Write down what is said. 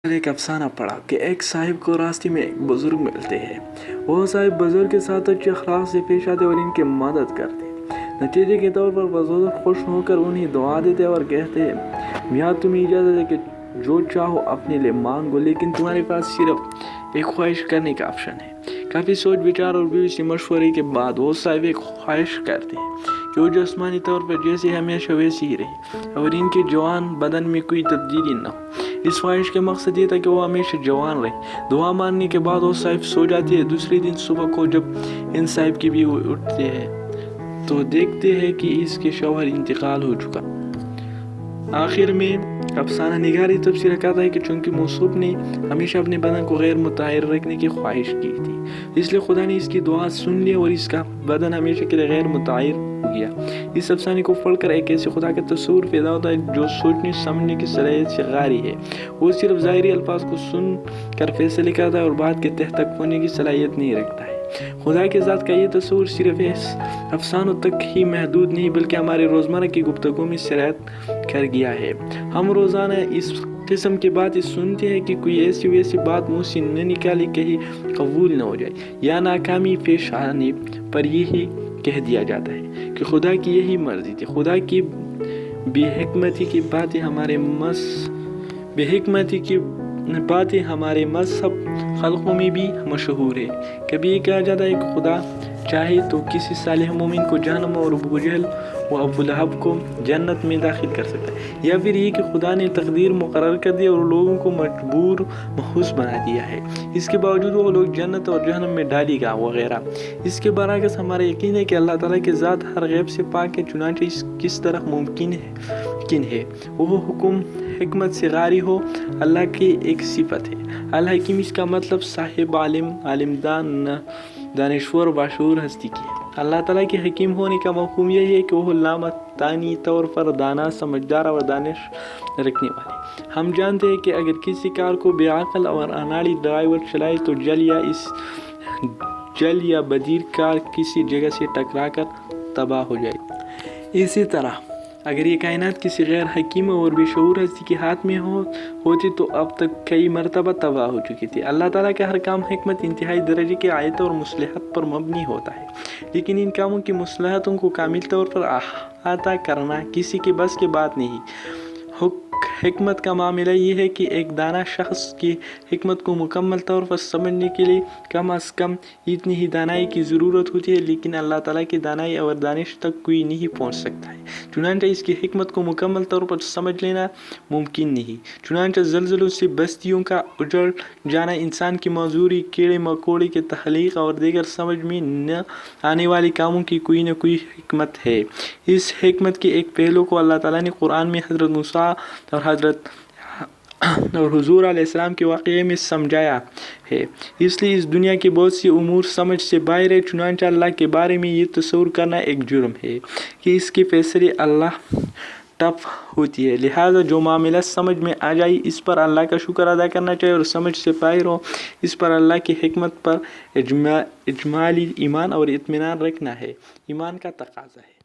ایک افسانہ پڑھا کہ ایک صاحب کو راستے میں ایک بزرگ ملتے ہیں۔ وہ صاحب بزرگ کے ساتھ اچھے اخلاق سے پیش آتے اور ان کی مدد کرتے۔ نتیجے کے طور پر بزرگ خوش ہو کر انہیں دعا دیتے اور کہتے ہیں، میاں تمہیں اجازت ہے کہ جو چاہو اپنے لیے مانگو، لیکن تمہارے پاس صرف ایک خواہش کرنے کا آپشن ہے۔ کافی سوچ بچار اور بیوی سے مشورے کے بعد وہ صاحب ایک خواہش کرتے ہیں کہ وہ جسمانی طور پر جیسے ہمیشہ ویسے ہی رہے اور ان کے جوان بدن میں کوئی تبدیلی نہ ہو۔ اس خواہش کا مقصد یہ تھا کہ وہ ہمیشہ جوان رہے۔ دعا ماننے کے بعد وہ صاحب سو جاتی ہے۔ دوسرے دن صبح کو جب ان صاحب کی بیوی اٹھتے ہیں تو دیکھتے ہیں کہ اس کے شوہر انتقال ہو چکا۔ آخر میں افسانہ نگار تفسیر کرتا ہے کہ چونکہ موصوف نے ہمیشہ اپنے بدن کو غیر متحر رکھنے کی خواہش کی تھی، اس لیے خدا نے اس کی دعا سن لی اور اس کا بدن ہمیشہ کے لیے غیر متحر ہو گیا۔ اس افسانے کو پڑھ کر ایک ایسے خدا کا تصور پیدا ہوتا ہے جو سوچنے سمجھنے کی صلاحیت سے غاری ہے۔ وہ صرف ظاہری الفاظ کو سن کر فیصلے کرتا ہے اور بات کے تہ تک پہنچنے کی صلاحیت نہیں رکھتا ہے۔ خدا کے ذات کا یہ تصور صرف افسانوں تک ہی محدود نہیں بلکہ ہمارے روزمرہ کی گفتگو میں سرایت کر گیا ہے۔ ہم روزانہ اس قسم کی باتیں سنتے ہیں کہ کوئی ایسی ویسی بات منہ سے نہ نکالے کہیں قبول نہ ہو جائے، یا ناکامی پیش آنے پر یہی کہہ دیا جاتا ہے کہ خدا کی یہی مرضی تھی۔ خدا کی بے حکمتی کی باتیں ہمارے مذہب خلقوں میں بھی مشہور ہے۔ کبھی یہ کہا جاتا ہے کہ خدا چاہے تو کسی صالح مومن کو جہنم اور ابو جہل و ابو لہب کو جنت میں داخل کر سکتا ہے، یا پھر یہ کہ خدا نے تقدیر مقرر کر دی اور لوگوں کو مجبور محض بنا دیا ہے، اس کے باوجود وہ لوگ جنت اور جہنم میں ڈالے گا وغیرہ۔ اس کے برعکس ہمارا یقین ہے کہ اللہ تعالیٰ کی ذات ہر غیب سے پاک ہے، چنانچہ اس کس طرح ممکن ہے وہ حکمت سے غاری ہو۔ اللہ کی ایک صفت ہے الحکیم، اس کا مطلب صاحب عالمدان دانشور باشعور ہستی کی ہے۔ اللہ تعالیٰ کے حکیم ہونے کا مفہوم یہی ہے کہ وہ لامتناہی طور پر دانا، سمجھدار اور دانش رکھنے والے۔ ہم جانتے ہیں کہ اگر کسی کار کو بے عقل اور اناڑی ڈرائیور چلائے تو جل یا بدیر کار کسی جگہ سے ٹکرا کر تباہ ہو جائے۔ اسی طرح اگر یہ کائنات کسی غیر حکیم اور بے شعور ہستی کے ہاتھ میں ہوتی تو اب تک کئی مرتبہ تباہ ہو چکی تھی۔ اللہ تعالیٰ کا ہر کام حکمت انتہائی درجے کی آیت اور مصلحت پر مبنی ہوتا ہے، لیکن ان کاموں کی مصلحتوں کو کامل طور پر احاطہ کرنا کسی کے بس کی بات نہیں۔ حکمت کا معاملہ یہ ہے کہ ایک دانا شخص کی حکمت کو مکمل طور پر سمجھنے کے لیے کم از کم اتنی ہی دانائی کی ضرورت ہوتی ہے، لیکن اللہ تعالیٰ کی دانائی اور دانش تک کوئی نہیں پہنچ سکتا ہے، چنانچہ اس کی حکمت کو مکمل طور پر سمجھ لینا ممکن نہیں۔ چنانچہ زلزلوں سے بستیوں کا اجڑ جانا، انسان کی معذوری، کیڑے مکوڑے کی تخلیق اور دیگر سمجھ میں نہ آنے والے کاموں کی کوئی نہ کوئی حکمت ہے۔ اس حکمت کے ایک پہلو کو اللہ تعالیٰ نے قرآن میں حضرت موسیٰ اور حضور علیہ السلام کے واقعے میں سمجھایا ہے، اس لیے اس دنیا کے بہت سے امور سمجھ سے باہر ہے۔ چنانچہ اللہ کے بارے میں یہ تصور کرنا ایک جرم ہے کہ اس کے فیصلے اللہ ٹپ ہوتی ہے، لہٰذا جو معاملہ سمجھ میں آ جائے اس پر اللہ کا شکر ادا کرنا چاہیے، اور سمجھ سے باہر ہو اس پر اللہ کی حکمت پر اجمالی ایمان اور اطمینان رکھنا ہے۔ ایمان کا تقاضا ہے